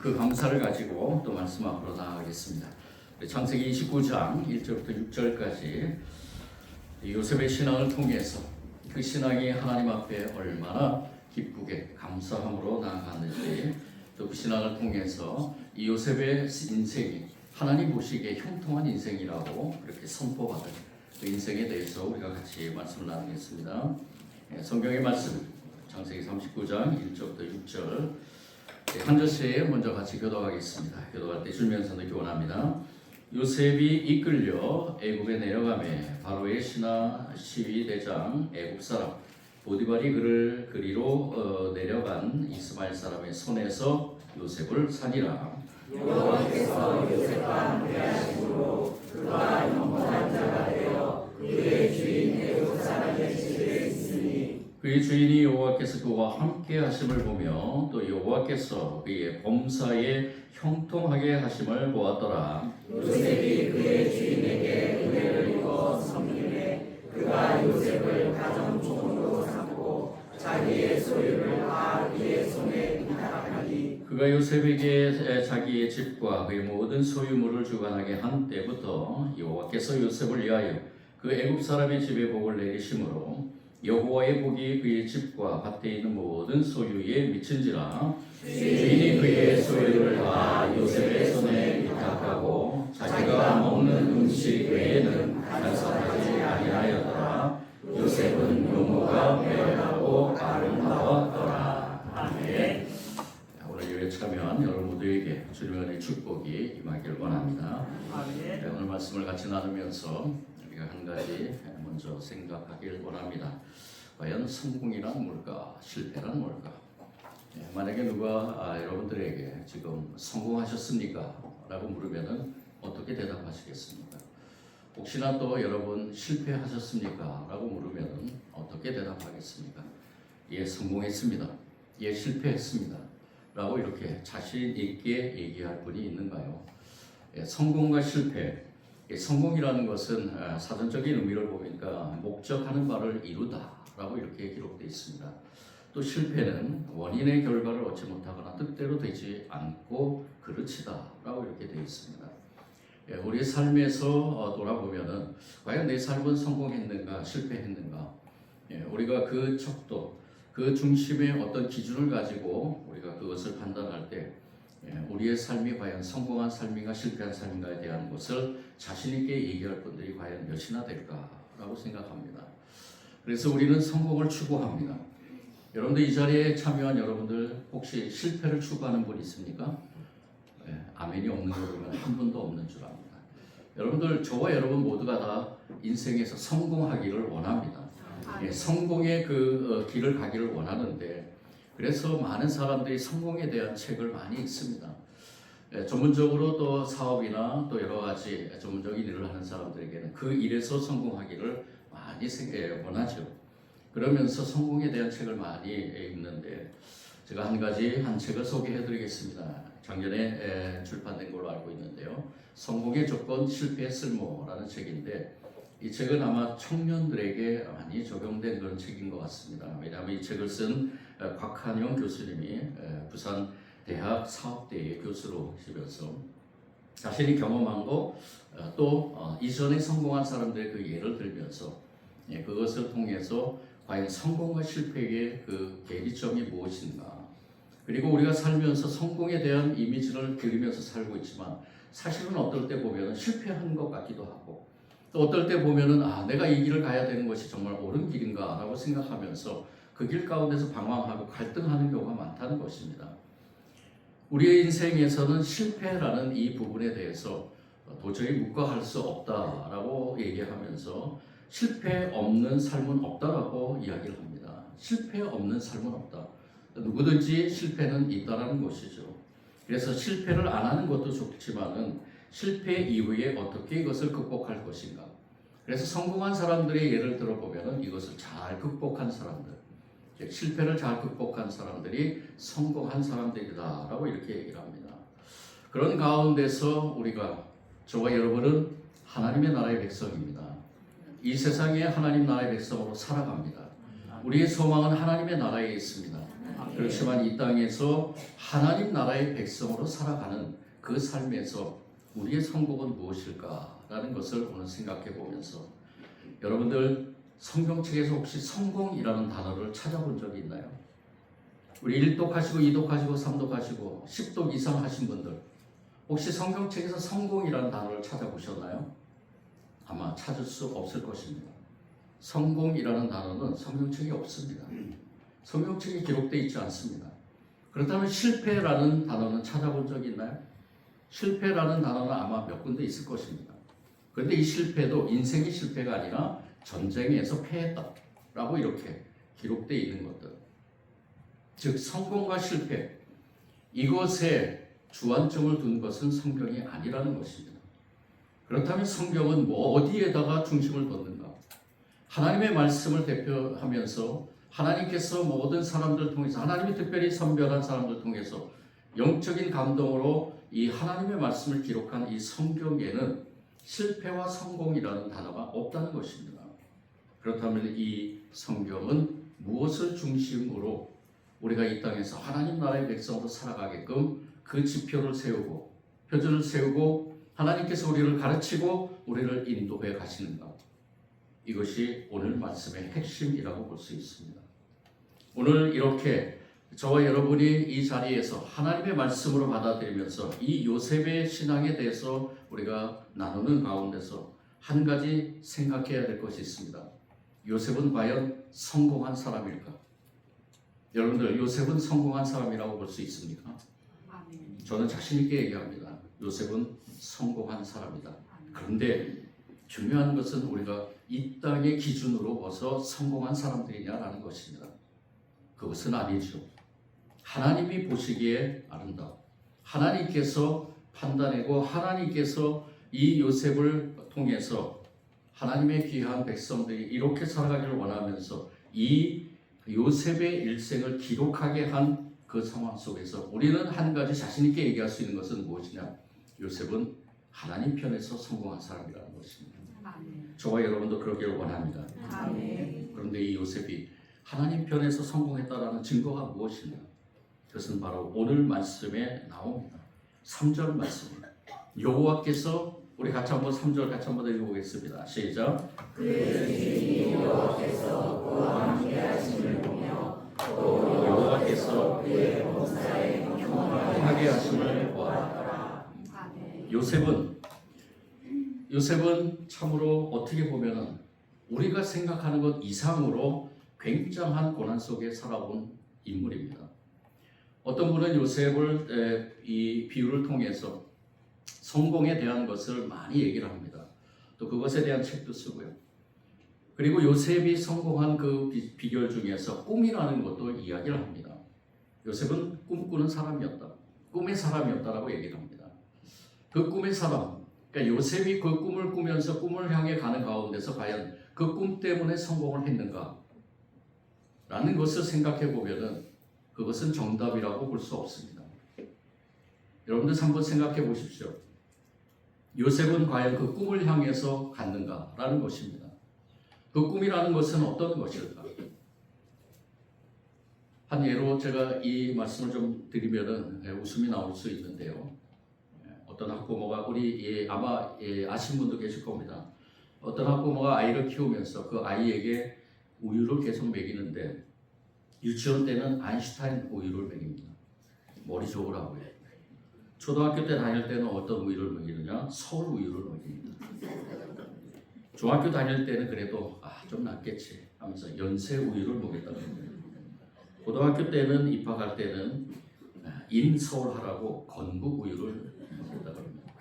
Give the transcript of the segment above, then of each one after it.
그 감사를 가지고 또 말씀 앞으로 나아가겠습니다. 창세기 29장 1절부터 6절까지 요셉의 신앙을 통해서 그 신앙이 하나님 앞에 얼마나 기쁘게 감사함으로 나아갔는지, 또 그 신앙을 통해서 이 요셉의 인생이 하나님 보시기에 형통한 인생이라고 그렇게 선포받은 그 인생에 대해서 우리가 같이 말씀을 나누겠습니다. 성경의 말씀 창세기 39장 1절부터 6절 한 절씩 먼저 같이 교독하겠습니다. 교독할 때 줄면서도 교훈합니다. 요셉이 이끌려 애굽에 내려가매 바로의 신하 시위 대장 애굽 사람 보디발이 그를 그리로 내려간 이스마엘 사람의 손에서 요셉을 살리라. 여호와께서 요셉과 함께하심으로 그가 영원한 자가 되어 그의 주인 애굽 사람의 집에 있으니, 그의 주인이 여호와께서 그와 함께 하심을 보며 또 여호와께서 그의 범사에 형통하게 하심을 보았더라. 요셉이 그의 주인에게 은혜를 입어 섬기매 그가 요셉을 가정종으로 삼고 자기의 소유를 다 그의 손에 위탁하니, 그가 요셉에게 자기의 집과 그의 모든 소유물을 주관하게 한 때부터 여호와께서 요셉을 위하여 그 애굽 사람의 집에 복을 내리심으로 여호와의 복이 그의 집과 밭에 있는 모든 소유에 미친지라. 주인이 그의 소유를 다 요셉의 손에 위탁하고 자기가 먹는 음식 외에는 간섭하지 아니하였더라. 요셉은 용모가 매연하고 아름다웠더라. 아멘. 오늘 예배 참여한 여러분 모두에게 주님의 은혜의 축복이 임하기를 원합니다. 오늘 말씀을 같이 나누면서 우리가 한 가지 먼저 생각하길 원합니다. 과연 성공이란 뭘까? 실패란 뭘까? 만약에 누가 여러분들에게 지금 성공하셨습니까? 라고 물으면은 어떻게 대답하시겠습니까? 혹시나 또 여러분 실패하셨습니까? 라고 물으면은 어떻게 대답하겠습니까? 예, 성공했습니다. 예, 실패했습니다. 라고 이렇게 자신 있게 얘기할 분이 있는가요? 예, 성공과 실패. 성공이라는 것은 사전적인 의미를 보니까 목적하는 바를 이루다 라고 이렇게 기록되어 있습니다. 또 실패는 원인의 결과를 얻지 못하거나 뜻대로 되지 않고 그르치다 라고 이렇게 되어 있습니다. 우리의 삶에서 돌아보면은 과연 내 삶은 성공했는가 실패했는가, 우리가 그 척도 그 중심의 어떤 기준을 가지고 우리가 그것을 판단할 때 우리의 삶이 과연 성공한 삶인가 실패한 삶인가에 대한 것을 자신 있게 얘기할 분들이 과연 몇이나 될까라고 생각합니다. 그래서 우리는 성공을 추구합니다. 여러분들 이 자리에 참여한 여러분들 혹시 실패를 추구하는 분 있습니까? 아멘이 없는 거 보면 한 분도 없는 줄 압니다. 여러분들, 저와 여러분 모두가 다 인생에서 성공하기를 원합니다. 성공의 그 길을 가기를 원하는데, 그래서 많은 사람들이 성공에 대한 책을 많이 읽습니다. 전문적으로 또 사업이나 또 여러 가지 전문적인 일을 하는 사람들에게는 그 일에서 성공하기를 많이 원하죠. 그러면서 성공에 대한 책을 많이 읽는데, 제가 한 책을 소개해 드리겠습니다. 작년에 출판된 걸로 알고 있는데요. 성공의 조건, 실패의 쓸모라는 책인데, 이 책은 아마 청년들에게 많이 적용된 그런 책인 것 같습니다. 왜냐하면 이 책을 쓴 곽한영 교수님이 부산 대학 사업대의 교수로시면서 자신이 경험한 거, 또 이전에 성공한 사람들의 그 예를 들면서 그것을 통해서 과연 성공과 실패의 그 괴리점이 무엇인가, 그리고 우리가 살면서 성공에 대한 이미지를 그리면서 살고 있지만 사실은 어떨 때 보면 실패한 것 같기도 하고, 또 어떨 때 보면은 내가 이 길을 가야 되는 것이 정말 옳은 길인가 라고 생각하면서 그 길 가운데서 방황하고 갈등하는 경우가 많다는 것입니다. 우리의 인생에서는 실패라는 이 부분에 대해서 도저히 묵과할 수 없다라고 얘기하면서 실패 없는 삶은 없다라고 이야기를 합니다. 실패 없는 삶은 없다. 누구든지 실패는 있다라는 것이죠. 그래서 실패를 안 하는 것도 좋지만은 실패 이후에 어떻게 이것을 극복할 것인가. 그래서 성공한 사람들의 예를 들어보면은 이것을 잘 극복한 사람들, 실패를 잘 극복한 사람들이 성공한 사람들이다라고 이렇게 얘기를 합니다. 그런 가운데서 저와 여러분은 하나님의 나라의 백성입니다. 이 세상에 하나님 나라의 백성으로 살아갑니다. 우리의 소망은 하나님의 나라에 있습니다. 그렇지만 이 땅에서 하나님 나라의 백성으로 살아가는 그 삶에서 우리의 성공은 무엇일까라는 것을 오늘 생각해 보면서 여러분들 성경책에서 혹시 성공이라는 단어를 찾아본 적이 있나요? 우리 1독 하시고 2독 하시고 3독 하시고 10독 이상 하신 분들 혹시 성경책에서 성공이라는 단어를 찾아보셨나요? 아마 찾을 수 없을 것입니다. 성공이라는 단어는 성경책에 없습니다. 성경책에 기록되어 있지 않습니다. 그렇다면 실패라는 단어는 찾아본 적이 있나요? 실패라는 단어는 아마 몇 군데 있을 것입니다. 그런데 이 실패도 인생의 실패가 아니라 전쟁에서 패했다라고 이렇게 기록되어 있는 것들. 즉 성공과 실패 이것에 주안점을 둔 것은 성경이 아니라는 것입니다. 그렇다면 성경은 뭐 어디에다가 중심을 뒀는가? 하나님의 말씀을 대표하면서 하나님께서 모든 사람들 통해서 하나님이 특별히 선별한 사람들 통해서 영적인 감동으로 이 하나님의 말씀을 기록한 이 성경에는 실패와 성공이라는 단어가 없다는 것입니다. 그렇다면 이 성경은 무엇을 중심으로 우리가 이 땅에서 하나님 나라의 백성으로 살아가게끔 그 지표를 세우고 표준을 세우고 하나님께서 우리를 가르치고 우리를 인도해 가시는가? 이것이 오늘 말씀의 핵심이라고 볼 수 있습니다. 오늘 이렇게 저와 여러분이 이 자리에서 하나님의 말씀으로 받아들이면서 이 요셉의 신앙에 대해서 우리가 나누는 가운데서 한 가지 생각해야 될 것이 있습니다. 요셉은 과연 성공한 사람일까? 여러분들 요셉은 성공한 사람이라고 볼 수 있습니까? 저는 자신 있게 얘기합니다. 요셉은 성공한 사람이다. 그런데 중요한 것은 우리가 이 땅의 기준으로 벌써 성공한 사람들이냐라는 것입니다. 그것은 아니죠. 하나님이 보시기에 아름다워. 하나님께서 판단하고 하나님께서 이 요셉을 통해서 하나님의 귀한 백성들이 이렇게 살아가기를 원하면서 이 요셉의 일생을 기록하게 한 그 상황 속에서 우리는 한 가지 자신 있게 얘기할 수 있는 것은 무엇이냐? 요셉은 하나님 편에서 성공한 사람이라는 것입니다. 저와 여러분도 그러기를 원합니다. 그런데 이 요셉이 하나님 편에서 성공했다라는 증거가 무엇이냐? 그것은 바로 오늘 말씀에 나옵니다. 3절 말씀입니다. 여호와께서 우리 같이 한번 3절 같이 한번 읽어보겠습니다. 시작. 그의 주인이 여호와께서 그와 함께 하심을 보며 또 여호와께서 그의 범사에 하게 하심을 보았더라. 요셉은 참으로 어떻게 보면은 우리가 생각하는 것 이상으로 굉장한 고난 속에 살아온 인물입니다. 어떤 분은 요셉을 이 비유를 통해서 성공에 대한 것을 많이 얘기를 합니다. 또 그것에 대한 책도 쓰고요. 그리고 요셉이 성공한 그 비결 중에서 꿈이라는 것도 이야기를 합니다. 요셉은 꿈꾸는 사람이었다. 꿈의 사람이었다라고 얘기를 합니다. 그 꿈의 사람, 그러니까 요셉이 그 꿈을 꾸면서 꿈을 향해 가는 가운데서 과연 그 꿈 때문에 성공을 했는가? 라는 것을 생각해 보면은 그것은 정답이라고 볼 수 없습니다. 여러분들 한번 생각해 보십시오. 요셉은 과연 그 꿈을 향해서 갔는가? 라는 것입니다. 그 꿈이라는 것은 어떤 것일까? 한 예로 제가 이 말씀을 좀 드리면은 웃음이 나올 수 있는데요. 어떤 학부모가 우리 아마 아신 분도 계실 겁니다. 어떤 학부모가 아이를 키우면서 그 아이에게 우유를 계속 먹이는데 유치원 때는 아인슈타인 우유를 먹입니다. 머리 좋으라고요. 초등학교 때 다닐 때는 어떤 우유를 먹이느냐? 서울 우유를 먹입니다. 중학교 다닐 때는 그래도 좀 낫겠지 하면서 연세 우유를 먹였다는 거예요. 고등학교 때는 입학할 때는 인서울 하라고 건국 우유를 먹였다고 합니다.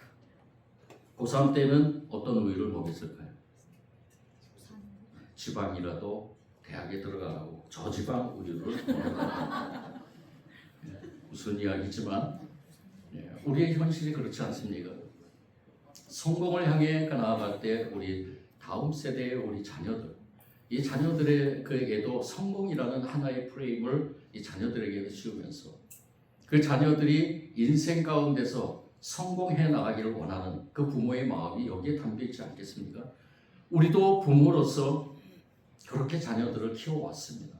고3 때는 어떤 우유를 먹였을까요? 지방이라도 대학에 들어가라고 저지방 우유를 먹였다. 무슨 이야기지만 우리의 현실이 그렇지 않습니까? 성공을 향해 나아갈 때 우리 다음 세대의 우리 자녀들, 이 자녀들에게도 성공이라는 하나의 프레임을 이 자녀들에게 씌우면서 그 자녀들이 인생 가운데서 성공해 나가기를 원하는 그 부모의 마음이 여기에 담겨 있지 않겠습니까? 우리도 부모로서 그렇게 자녀들을 키워왔습니다.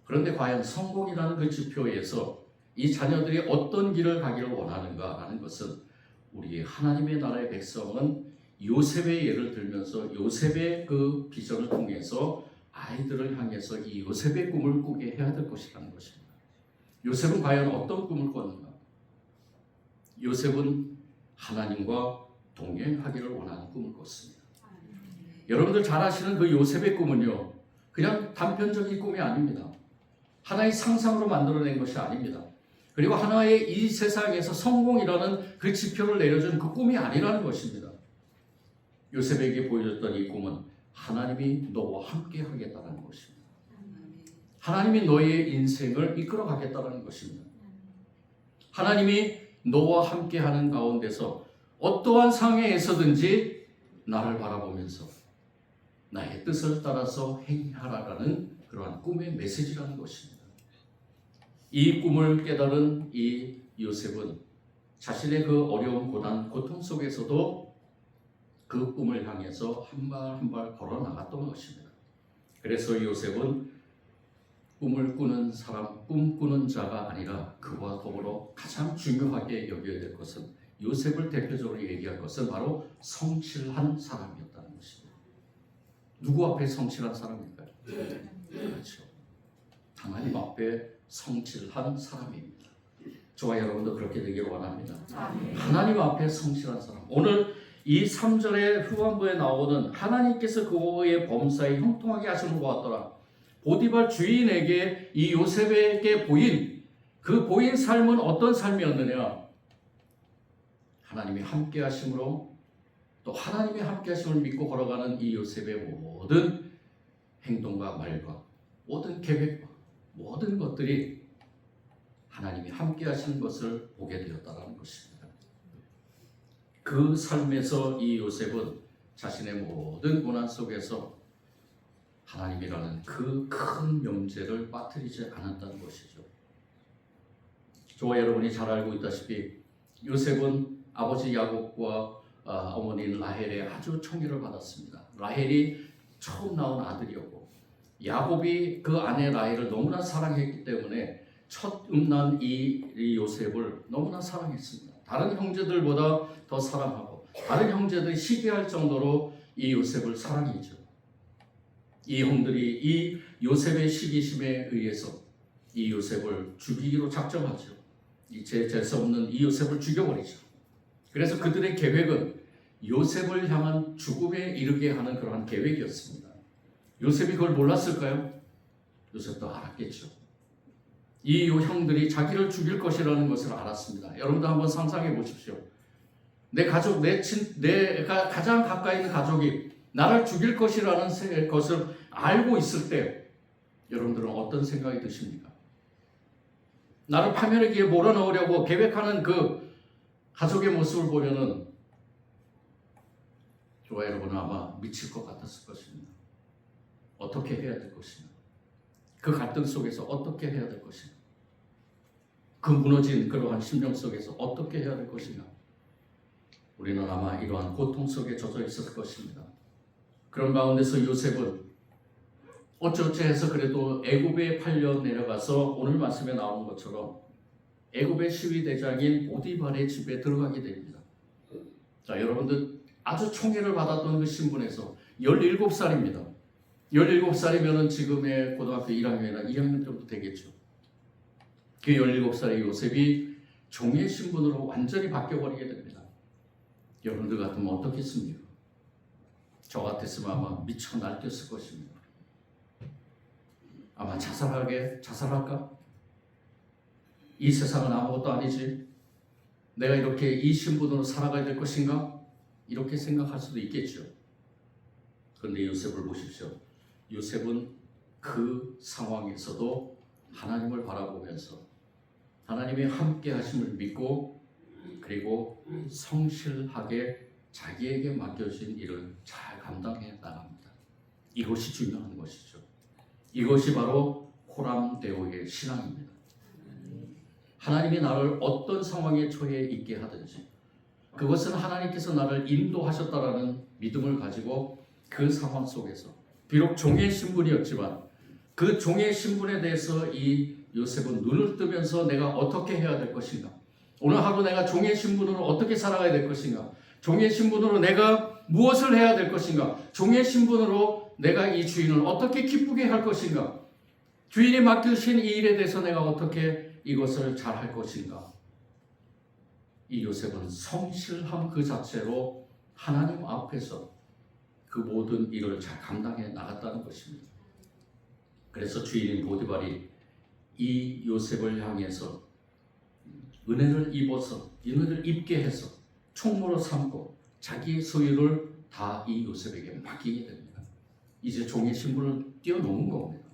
그런데 과연 성공이라는 그 지표에서 이 자녀들이 어떤 길을 가기를 원하는가 하는 것은 우리 하나님의 나라의 백성은 요셉의 예를 들면서 요셉의 그 비전을 통해서 아이들을 향해서 이 요셉의 꿈을 꾸게 해야 될 것이라는 것입니다. 요셉은 과연 어떤 꿈을 꿨는가? 요셉은 하나님과 동행하기를 원하는 꿈을 꿨습니다. 여러분들 잘 아시는 그 요셉의 꿈은요, 그냥 단편적인 꿈이 아닙니다. 하나의 상상으로 만들어낸 것이 아닙니다. 그리고 하나의 이 세상에서 성공이라는 그 지표를 내려준 그 꿈이 아니라는 것입니다. 요셉에게 보여줬던 이 꿈은 하나님이 너와 함께 하겠다는 것입니다. 하나님이 너의 인생을 이끌어 가겠다는 것입니다. 하나님이 너와 함께 하는 가운데서 어떠한 상황에서든지 나를 바라보면서 나의 뜻을 따라서 행하라라는 그러한 꿈의 메시지라는 것입니다. 이 꿈을 깨달은 이 요셉은 자신의 그 어려운 고난, 고통 속에서도 그 꿈을 향해서 한 발 한 발 걸어 나갔던 것입니다. 그래서 요셉은 꿈을 꾸는 사람, 꿈꾸는 자가 아니라 그와 더불어 가장 중요하게 여겨야 될 것은 요셉을 대표적으로 얘기할 것은 바로 성실한 사람이었다는 것입니다. 누구 앞에 성실한 사람일까요? 그렇죠. 하나님 앞에 성실한 사람입니다. 저와 여러분도 그렇게 되기를 원합니다. 하나님 앞에 성실한 사람. 오늘 이 3절의 후반부에 나오는 하나님께서 그의 범사에 형통하게 하시는 것 같더라. 보디발 주인에게 이 요셉에게 보인 그 보인 삶은 어떤 삶이었느냐? 하나님이 함께 하심으로 또 하나님의 함께 하심을 믿고 걸어가는 이 요셉의 모든 행동과 말과 모든 계획과 모든 것들이 하나님이 함께 하시는 것을 보게 되었다는 것입니다. 그 삶에서 이 요셉은 자신의 모든 고난 속에서 하나님이라는 그 큰 명제를 빠뜨리지 않았다는 것이죠. 저와 여러분이 잘 알고 있다시피 요셉은 아버지 야곱과 어머니인 라헬의 아주 총애를 받았습니다. 라헬이 처음 낳은 아들이었고 야곱이 그 아내 라헬을 너무나 사랑했기 때문에 첫 음난 이 요셉을 너무나 사랑했습니다. 다른 형제들보다 더 사랑하고 다른 형제들이 시기할 정도로 이 요셉을 사랑했죠. 이 형들이 이 요셉의 시기심에 의해서 이 요셉을 죽이기로 작정하죠. 이 재수 없는 이 요셉을 죽여버리죠. 그래서 그들의 계획은 요셉을 향한 죽음에 이르게 하는 그러한 계획이었습니다. 요셉이 그걸 몰랐을까요? 요셉도 알았겠죠. 이 형들이 자기를 죽일 것이라는 것을 알았습니다. 여러분도 한번 상상해 보십시오. 내 가족, 내가 가장 가까이 있는 가족이 나를 죽일 것이라는 것을 알고 있을 때 여러분들은 어떤 생각이 드십니까? 나를 파멸하기에 몰아넣으려고 계획하는 그 가족의 모습을 보면은 저와 여러분은 아마 미칠 것 같았을 것입니다. 어떻게 해야 될 것인가? 그 갈등 속에서 어떻게 해야 될 것인가? 그 무너진 그러한 심령 속에서 어떻게 해야 될 것인가? 우리는 아마 이러한 고통 속에 젖어 있었을 것입니다. 그런 가운데서 요셉은 어쩌어쩌 해서 그래도 애굽에 팔려 내려가서 오늘 말씀에 나오는 것처럼 애굽의 시위대장인 보디발의 집에 들어가게 됩니다. 자, 여러분들 아주 총애를 받았던 그 신분에서 17살입니다. 17살이면 지금의 고등학교 1학년이나 2학년 정도 되겠죠. 그 17살의 요셉이 종의 신분으로 완전히 바뀌어버리게 됩니다. 여러분들 같으면 어떻겠습니까? 저 같았으면 아마 미쳐 날뛰었을 것입니다. 아마 자살할까? 이 세상은 아무것도 아니지. 내가 이렇게 이 신분으로 살아가야 될 것인가? 이렇게 생각할 수도 있겠죠. 그런데 요셉을 보십시오. 요셉은 그 상황에서도 하나님을 바라보면서 하나님의 함께 하심을 믿고 그리고 성실하게 자기에게 맡겨진 일을 잘 감당해 나갑니다. 이것이 중요한 것이죠. 이것이 바로 호람데오의 신앙입니다. 하나님이 나를 어떤 상황에 처해 있게 하든지 그것은 하나님께서 나를 인도하셨다라는 믿음을 가지고 그 상황 속에서 비록 종의 신분이었지만 그 종의 신분에 대해서 이 요셉은 눈을 뜨면서 내가 어떻게 해야 될 것인가? 오늘 하루 내가 종의 신분으로 어떻게 살아가야 될 것인가? 종의 신분으로 내가 무엇을 해야 될 것인가? 종의 신분으로 내가 이 주인을 어떻게 기쁘게 할 것인가? 주인이 맡기신 이 일에 대해서 내가 어떻게 이것을 잘 할 것인가? 이 요셉은 성실함 그 자체로 하나님 앞에서 그 모든 일을 잘 감당해 나갔다는 것입니다. 그래서 주인인 보디발이 이 요셉을 향해서 은혜를 입어서 은혜를 입게 해서 총무로 삼고 자기의 소유를 다 이 요셉에게 맡기게 됩니다. 이제 종의 신분을 뛰어넘은 겁니다.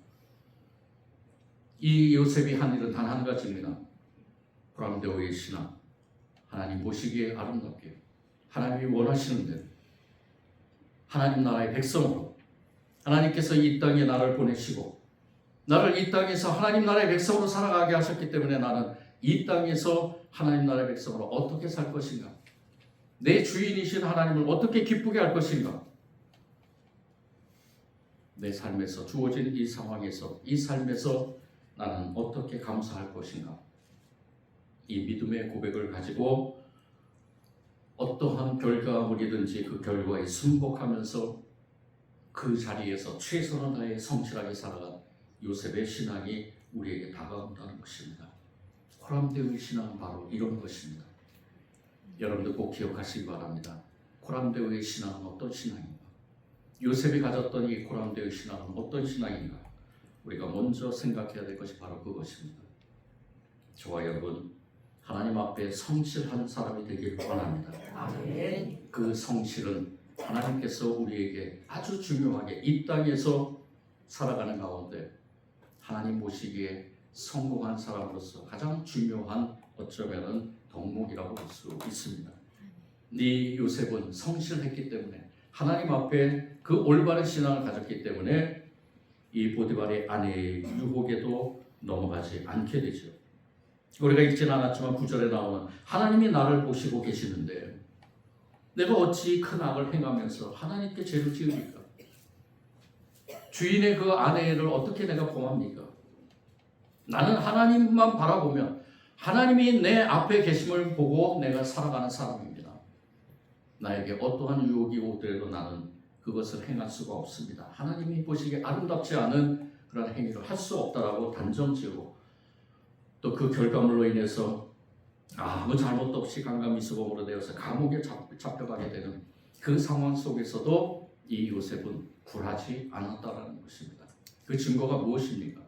이 요셉이 한 일은 단 한 가지입니다. 고람대오의 신앙, 하나님 보시기에 아름답게 하나님이 원하시는 대로 하나님 나라의 백성으로 하나님께서 이 땅에 나를 보내시고 나를 이 땅에서 하나님 나라의 백성으로 살아가게 하셨기 때문에 나는 이 땅에서 하나님 나라의 백성으로 어떻게 살 것인가? 내 주인이신 하나님을 어떻게 기쁘게 할 것인가? 내 삶에서 주어진 이 상황에서 이 삶에서 나는 어떻게 감사할 것인가? 이 믿음의 고백을 가지고 어떠한 결과물이든지 그 결과에 순복하면서 그 자리에서 최선을 다해 성실하게 살아간 요셉의 신앙이 우리에게 다가온다는 것입니다. 고람대오의 신앙은 바로 이런 것입니다. 여러분들 꼭 기억하시기 바랍니다. 고람대오의 신앙은 어떤 신앙인가? 요셉이 가졌던 이 고람대오의 신앙은 어떤 신앙인가? 우리가 먼저 생각해야 될 것이 바로 그것입니다. 저와 여러분, 하나님 앞에 성실한 사람이 되기를 원합니다. 아멘. 그 성실은 하나님께서 우리에게 아주 중요하게 이 땅에서 살아가는 가운데 하나님 보시기에 성공한 사람으로서 가장 중요한 어쩌면은 덕목이라고 볼 수 있습니다. 네 요셉은 성실했기 때문에 하나님 앞에 그 올바른 신앙을 가졌기 때문에 이 보디발의 아내의 유혹에도 넘어가지 않게 되죠. 우리가 읽지는 않았지만 9절에 나오는 하나님이 나를 보시고 계시는데 내가 어찌 큰 악을 행하면서 하나님께 죄를 지으리까? 주인의 그 아내를 어떻게 내가 범합니까? 나는 하나님만 바라보면 하나님이 내 앞에 계심을 보고 내가 살아가는 사람입니다. 나에게 어떠한 유혹이 오더라도 나는 그것을 행할 수가 없습니다. 하나님이 보시기에 아름답지 않은 그런 행위를 할 수 없다라고 단정지고 또 그 결과물로 인해서 아무 잘못도 없이 강간미수범으로 되어서 감옥에 잡혀가게 되는 그 상황 속에서도 이 요셉은 굴하지 않았다는 것입니다. 그 증거가 무엇입니까?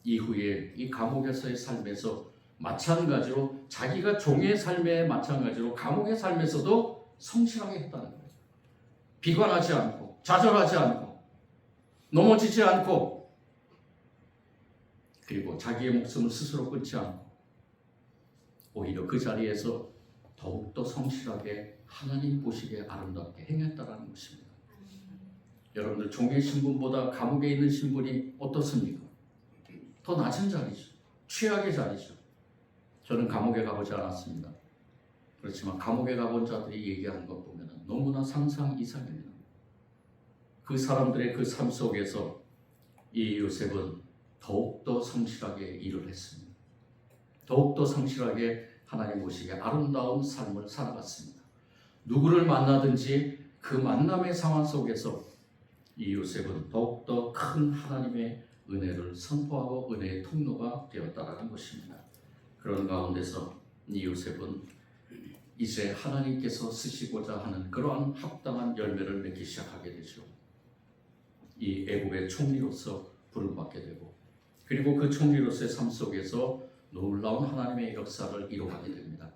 이후에 이 감옥에서의 삶에서 마찬가지로 자기가 종의 삶에 마찬가지로 감옥의 삶에서도 성실하게 했다는 거예요. 비관하지 않고 좌절하지 않고 넘어지지 않고 그리고 자기의 목숨을 스스로 끊지 않고 오히려 그 자리에서 더욱더 성실하게 하나님 보시기에 아름답게 행했다는 것입니다. 여러분들 종의 신분보다 감옥에 있는 신분이 어떻습니까? 더 낮은 자리죠. 최악의 자리죠. 저는 감옥에 가보지 않았습니다. 그렇지만 감옥에 가본 자들이 얘기하는 것 보면 너무나 상상 이상입니다. 그 사람들의 그 삶 속에서 이 요셉은 더욱더 성실하게 일을 했습니다. 더욱더 성실하게 하나님 보시기에 아름다운 삶을 살아갔습니다. 누구를 만나든지 그 만남의 상황 속에서 이 요셉은 더욱더 큰 하나님의 은혜를 선포하고 은혜의 통로가 되었다는 것입니다. 그런 가운데서 이 요셉은 이제 하나님께서 쓰시고자 하는 그러한 합당한 열매를 맺기 시작하게 되죠. 이 애국의 총리로서 부름받게 되고 그리고 그 총리로서의 삶 속에서 놀라운 하나님의 역사를 이루어가게 됩니다.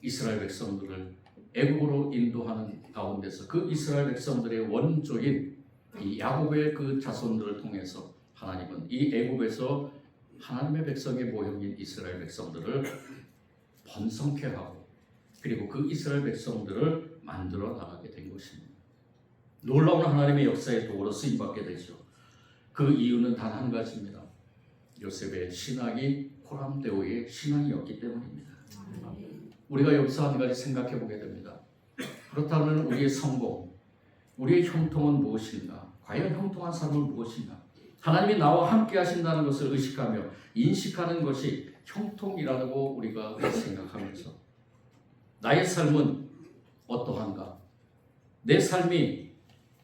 이스라엘 백성들을 애국으로 인도하는 가운데서 그 이스라엘 백성들의 원조인 이 야곱의 그 자손들을 통해서 하나님은 이 애국에서 하나님의 백성의 모형인 이스라엘 백성들을 번성케 하고 그리고 그 이스라엘 백성들을 만들어 나가게 된 것입니다. 놀라운 하나님의 역사의 도구로 쓰임받게 되죠. 그 이유는 단 한 가지입니다. 요셉의 신앙이 고람대오의 신앙이었기 때문입니다. 우리가 여기서 한 가지 생각해 보게 됩니다. 그렇다면 우리의 성공, 우리의 형통은 무엇인가? 과연 형통한 삶은 무엇인가? 하나님이 나와 함께 하신다는 것을 의식하며 인식하는 것이 형통이라고 우리가 생각하면서 나의 삶은 어떠한가? 내 삶이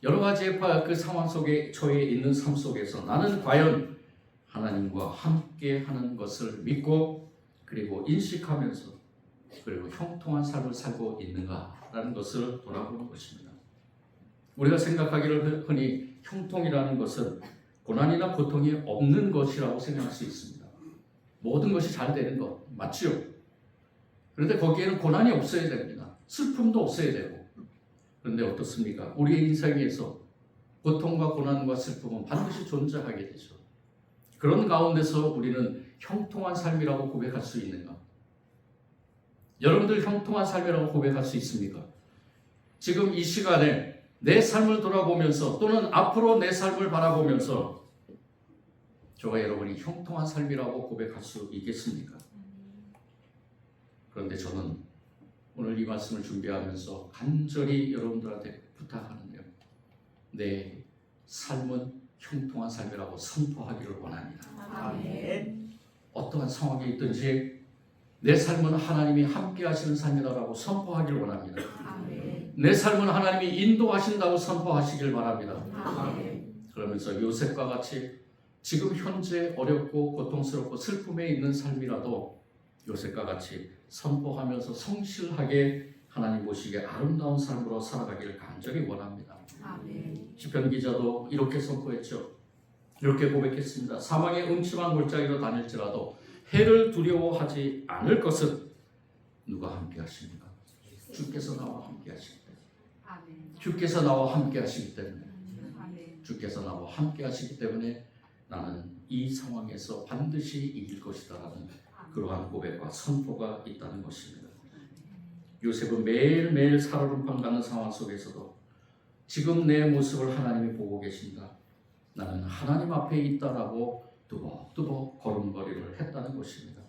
여러 가지의 그 상황 속에 처해 있는 삶 속에서 나는 과연 하나님과 함께 하는 것을 믿고 그리고 인식하면서 그리고 형통한 삶을 살고 있는가라는 것을 돌아보는 것입니다. 우리가 생각하기를 흔히 형통이라는 것은 고난이나 고통이 없는 것이라고 생각할 수 있습니다. 모든 것이 잘 되는 것 맞지요? 그런데 거기에는 고난이 없어야 됩니다. 슬픔도 없어야 되고. 그런데 어떻습니까? 우리의 인생에서 고통과 고난과 슬픔은 반드시 존재하게 되죠. 그런 가운데서 우리는 형통한 삶이라고 고백할 수 있는가? 여러분들 형통한 삶이라고 고백할 수 있습니까? 지금 이 시간에 내 삶을 돌아보면서 또는 앞으로 내 삶을 바라보면서 저와 여러분이 형통한 삶이라고 고백할 수 있겠습니까? 그런데 저는 오늘 이 말씀을 준비하면서 간절히 여러분들한테 부탁하는데요. 내 삶은 형통한 삶이라고 선포하기를 원합니다. 아멘. 어떠한 상황이 있든지 내 삶은 하나님이 함께 하시는 삶이라고 선포하기를 원합니다. 아멘. 내 삶은 하나님이 인도하신다고 선포하시길 바랍니다. 아멘. 그러면서 요셉과 같이 지금 현재 어렵고 고통스럽고 슬픔에 있는 삶이라도 요셉과 같이 선포하면서 성실하게 하나님 보시기에 아름다운 삶으로 살아가기를 간절히 원합니다. 아멘. 시편 기자도 이렇게 선포했죠. 이렇게 고백했습니다. 사망의 음침한 골짜기로 다닐지라도 해를 두려워하지 않을 것은 누가 함께 하십니까? 주께서 나와 함께 하시기 때문에. 아멘. 주께서 나와 함께 하시기 때문에. 아멘. 주께서 나와 함께 하시기 때문에 나는 이 상황에서 반드시 이길 것이다라는 그러한 고백과 선포가 있다는 것입니다. 요셉은 매일매일 살얼음판 가는 상황 속에서도 지금 내 모습을 하나님이 보고 계신다. 나는 하나님 앞에 있다라고 두벅두벅 걸음걸이를 했다는 것입니다.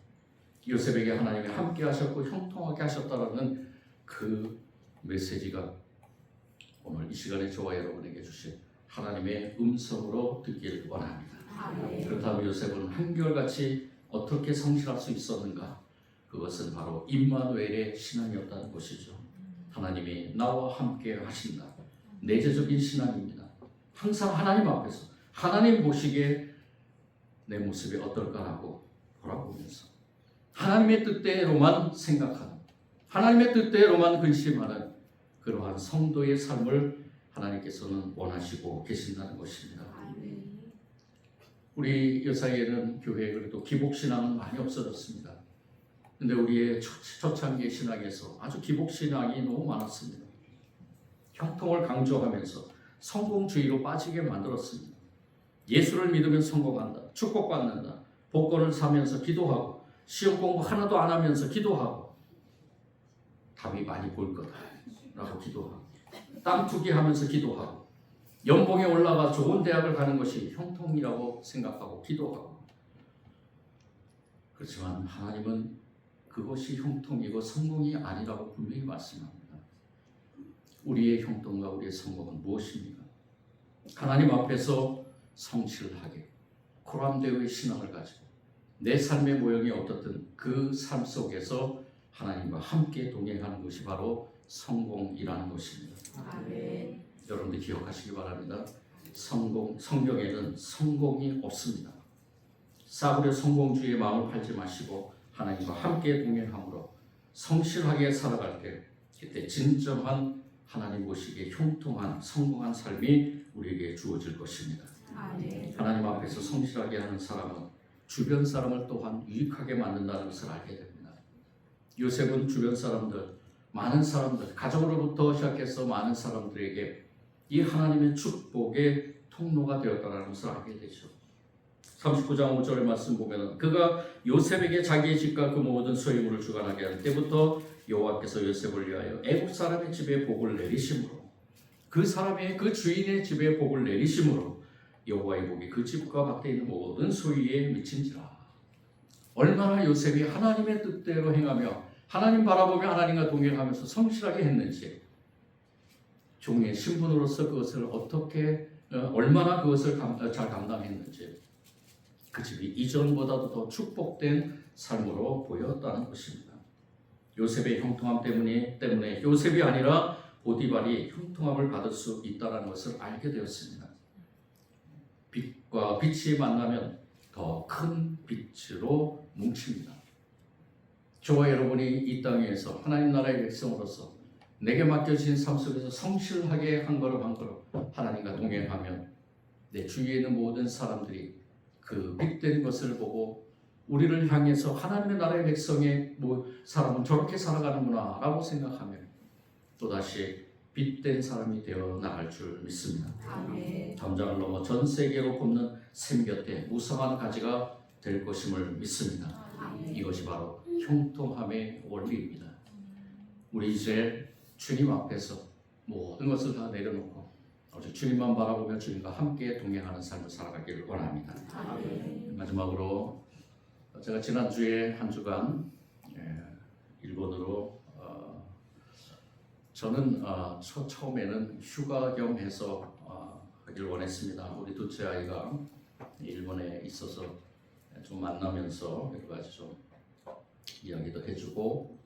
요셉에게 하나님이 함께 하셨고 형통하게 하셨다라는 그 메시지가 오늘 이 시간에 저와 여러분에게 주신 하나님의 음성으로 듣기를 원합니다. 아멘. 그렇다면 요셉은 한결같이 어떻게 성실할 수 있었는가? 그것은 바로 임마누엘의 신앙이었다는 것이죠. 하나님이 나와 함께 하신다. 내재적인 신앙입니다. 항상 하나님 앞에서 하나님 보시기에 내 모습이 어떨까라고 돌아보면서 하나님의 뜻대로만 생각하는, 하나님의 뜻대로만 근심하는 그러한 성도의 삶을 하나님께서는 원하시고 계신다는 것입니다. 아멘. 우리 여사이에는 교회에 그래도 기복신앙은 많이 없어졌습니다. 근데 우리의 초창기 신앙에서 아주 기복신앙이 너무 많았습니다. 형통을 강조하면서 성공주의로 빠지게 만들었습니다. 예수를 믿으면 성공한다, 축복받는다, 복권을 사면서 기도하고 시험 공부 하나도 안 하면서 기도하고 답이 많이 보일 거다라고 기도하고 땅 투기하면서 기도하고 연봉에 올라가 좋은 대학을 가는 것이 형통이라고 생각하고 기도하고 그렇지만 하나님은 그것이 형통이고 성공이 아니라고 분명히 말씀합니다. 우리의 형통과 우리의 성공은 무엇입니까? 하나님 앞에서 성실하게 코람데오의 신앙을 가지고 내 삶의 모형이 어떻든 그 삶 속에서 하나님과 함께 동행하는 것이 바로 성공이라는 것입니다. 아멘. 여러분들 기억하시기 바랍니다. 성경에는 성공이 없습니다. 싸구려 성공주의의 마음을 팔지 마시고 하나님과 함께 동행함으로 성실하게 살아갈 때 그때 진정한 하나님 보시기에 형통한 성공한 삶이 우리에게 주어질 것입니다. 아멘. 하나님 앞에서 성실하게 하는 사람은 주변 사람을 또한 유익하게 만든다는 것을 알게 됩니다. 요셉은 주변 사람들, 많은 사람들, 가족으로부터 시작해서 많은 사람들에게 이 하나님의 축복의 통로가 되었다는 것을 알게 되죠. 39장 5절의 말씀 보면 그가 요셉에게 자기의 집과 그 모든 소유물을 주관하게 할 때부터 여호와께서 요셉을 위하여 애국 사람의 집에 복을 내리심으로 그 사람의 그 주인의 집에 복을 내리심으로 여호와의 복이 그 집과 밭에 있는 모든 소유에 미친지라. 얼마나 요셉이 하나님의 뜻대로 행하며 하나님 바라보며 하나님과 동행하면서 성실하게 했는지 종의 신분으로서 그것을 어떻게 얼마나 그것을 잘 감당했는지 그 집이 이전보다도 더 축복된 삶으로 보였다는 것입니다. 요셉의 형통함 때문에 요셉이 아니라 보디발이 형통함을 받을 수 있다는 것을 알게 되었습니다. 빛과 빛이 만나면 더 큰 빛으로 뭉칩니다. 저와 여러분이 이 땅 위에서 하나님 나라의 백성으로서 내게 맡겨진 삶 속에서 성실하게 한 걸음 한 걸음 하나님과 동행하면 내 주위에 있는 모든 사람들이 그 빛된 것을 보고 우리를 향해서 하나님의 나라의 백성의 사람은 저렇게 살아가는구나 라고 생각하면 또다시 빛된 사람이 되어 나갈 줄 믿습니다. 아멘. 담장을 넘어 전 세계로 굽는 샘 곁에 무성한 가지가 될 것임을 믿습니다. 아멘. 이것이 바로 형통함의 원리입니다. 우리 이제 주님 앞에서 모든 것을 다 내려놓고 오직 주님만 바라보며 주님과 함께 동행하는 삶을 살아가기를 원합니다. 아멘. 마지막으로 제가 지난주에 한 주간 일본으로 저는 처음에는 휴가 겸 해서 하길 원했습니다. 우리 둘째 아이가 일본에 있어서 좀 만나면서 여러 가지 좀 이야기도 해주고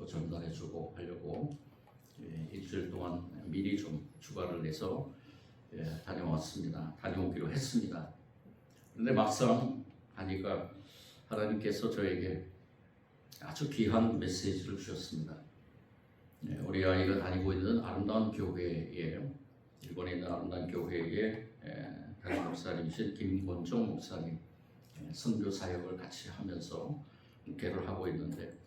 전달해주고 하려고 일주일 동안 미리 좀 휴가를 내서 다녀오기로 했습니다. 그런데 막상 하니까 하나님께서 저에게 아주 귀한 메시지를 주셨습니다. 우리 아이가 다니고 있는 아름다운 교회에 일본에 있는 아름다운 교회에 담임 목사님이신 김권종 목사님 선교 사역을 같이 하면서 목회를 하고 있는데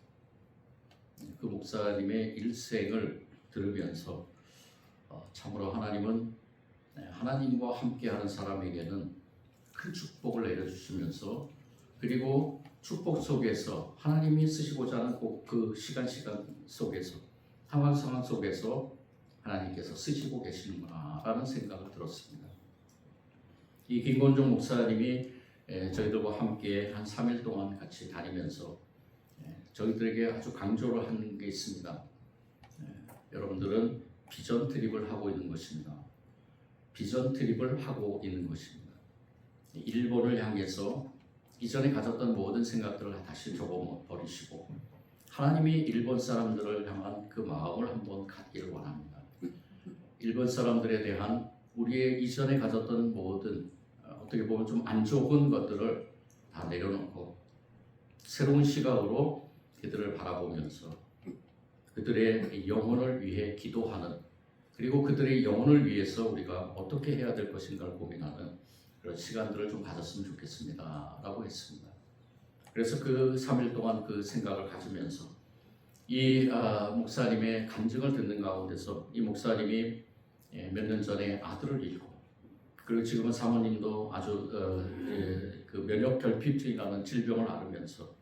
그 목사님의 일생을 들으면서 참으로 하나님은 하나님과 함께하는 사람에게는 큰 축복을 내려주시면서 그리고 축복 속에서 하나님이 쓰시고자 하는 그 시간 속에서 상황 속에서 하나님께서 쓰시고 계시는구나 라는 생각을 들었습니다. 이 김건종 목사님이 저희들과 함께 한 3일 동안 같이 다니면서 저희들에게 아주 강조를 하는 게 있습니다. 여러분들은 비전 트립을 하고 있는 것입니다. 비전 트립을 하고 있는 것입니다. 일본을 향해서 이전에 가졌던 모든 생각들을 다시 접어버리시고 하나님이 일본 사람들을 향한 그 마음을 한번 갖기를 원합니다. 일본 사람들에 대한 우리의 이전에 가졌던 모든 어떻게 보면 좀 안 좋은 것들을 다 내려놓고 새로운 시각으로 그들을 바라보면서 그들의 영혼을 위해 기도하는 그리고 그들의 영혼을 위해서 우리가 어떻게 해야 될 것인가를 고민하는 그런 시간들을 좀 가졌으면 좋겠습니다 라고 했습니다. 그래서 그 3일 동안 그 생각을 가지면서 이 목사님의 간증을 듣는 가운데서 이 목사님이 몇 년 전에 아들을 잃고 그리고 지금은 사모님도 아주 그 면역 결핍증이라는 질병을 앓으면서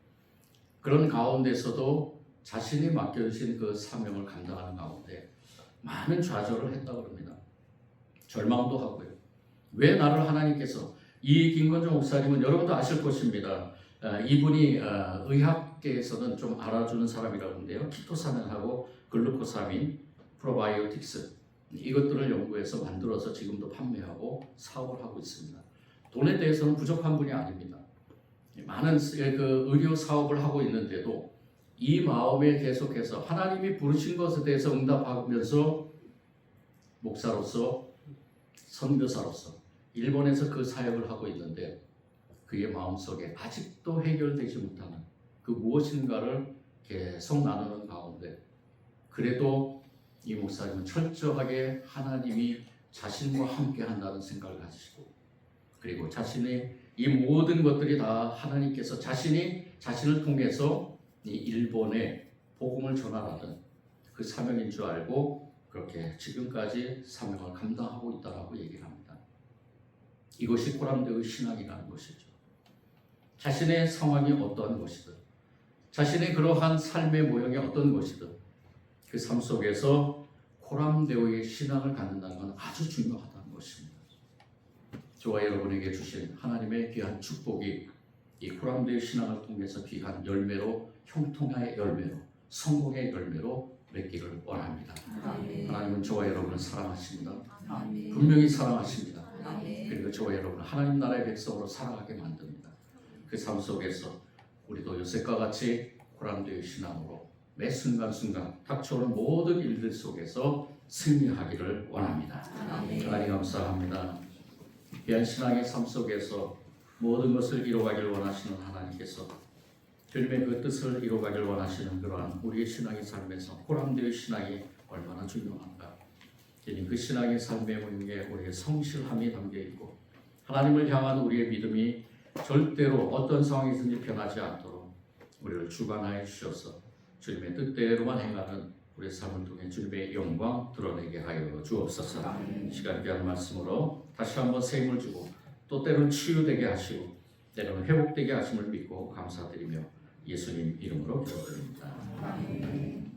그런 가운데서도 자신이 맡겨주신 그 사명을 감당하는 가운데 많은 좌절을 했다고 합니다. 절망도 하고요. 왜 나를 하나님께서 이 김건종 목사님은 여러분도 아실 것입니다. 이분이 의학계에서는 좀 알아주는 사람이라고 하는데요. 키토사민하고 글루코사민, 프로바이오틱스 이것들을 연구해서 만들어서 지금도 판매하고 사업을 하고 있습니다. 돈에 대해서는 부족한 분이 아닙니다. 많은 그 의료 사업을 하고 있는데도 이 마음에 계속해서 하나님이 부르신 것에 대해서 응답하면서 목사로서 선교사로서 일본에서 그 사역을 하고 있는데 그의 마음속에 아직도 해결되지 못하는 그 무엇인가를 계속 나누는 가운데 그래도 이 목사님은 철저하게 하나님이 자신과 함께 한다는 생각을 가지시고 그리고 자신의 이 모든 것들이 다 하나님께서 자신을 통해서 이 일본에 복음을 전하라는 그 사명인 줄 알고 그렇게 지금까지 사명을 감당하고 있다라고 얘기를 합니다. 이것이 코람데오의 신앙이라는 것이죠. 자신의 상황이 어떠한 것이든 자신의 그러한 삶의 모형이 어떤 것이든 그 삶 속에서 코람데오의 신앙을 갖는다는 건 아주 중요하다는 것입니다. 저와 여러분에게 주신 하나님의 귀한 축복이 이 코람데오의 신앙을 통해서 귀한 열매로 형통의 열매로 성공의 열매로 맺기를 원합니다. 아멘. 하나님은 저와 여러분을 사랑하십니다. 아멘. 분명히 사랑하십니다. 아멘. 그리고 저와 여러분 하나님 나라의 백성으로 살아가게 만듭니다. 그 삶 속에서 우리도 요셉과 같이 보람되의 신앙으로 매 순간순간 닥쳐오는 모든 일들 속에서 승리하기를 원합니다. 아멘. 하나님 감사합니다. 귀한 신앙의 삶 속에서 모든 것을 이루어가길 원하시는 하나님께서 주님의 그 뜻을 이루어가길 원하시는 그러한 우리의 신앙의 삶에서 보람되의 신앙이 얼마나 중요한가. 주님 그 신앙의 삶의 문에 우리의 성실함이 담겨있고 하나님을 향한 우리의 믿음이 절대로 어떤 상황에서든지 변하지 않도록 우리를 주관하여 주셔서 주님의 뜻대로만 행하는 우리의 삶을 통해 주님의 영광 드러내게 하여 주옵소서. 시간 귀한 말씀으로 다시 한번 새 힘을 주고 또 때로는 치유되게 하시고 때로는 회복되게 하심을 믿고 감사드리며 예수님 이름으로 기도드립니다. 아멘.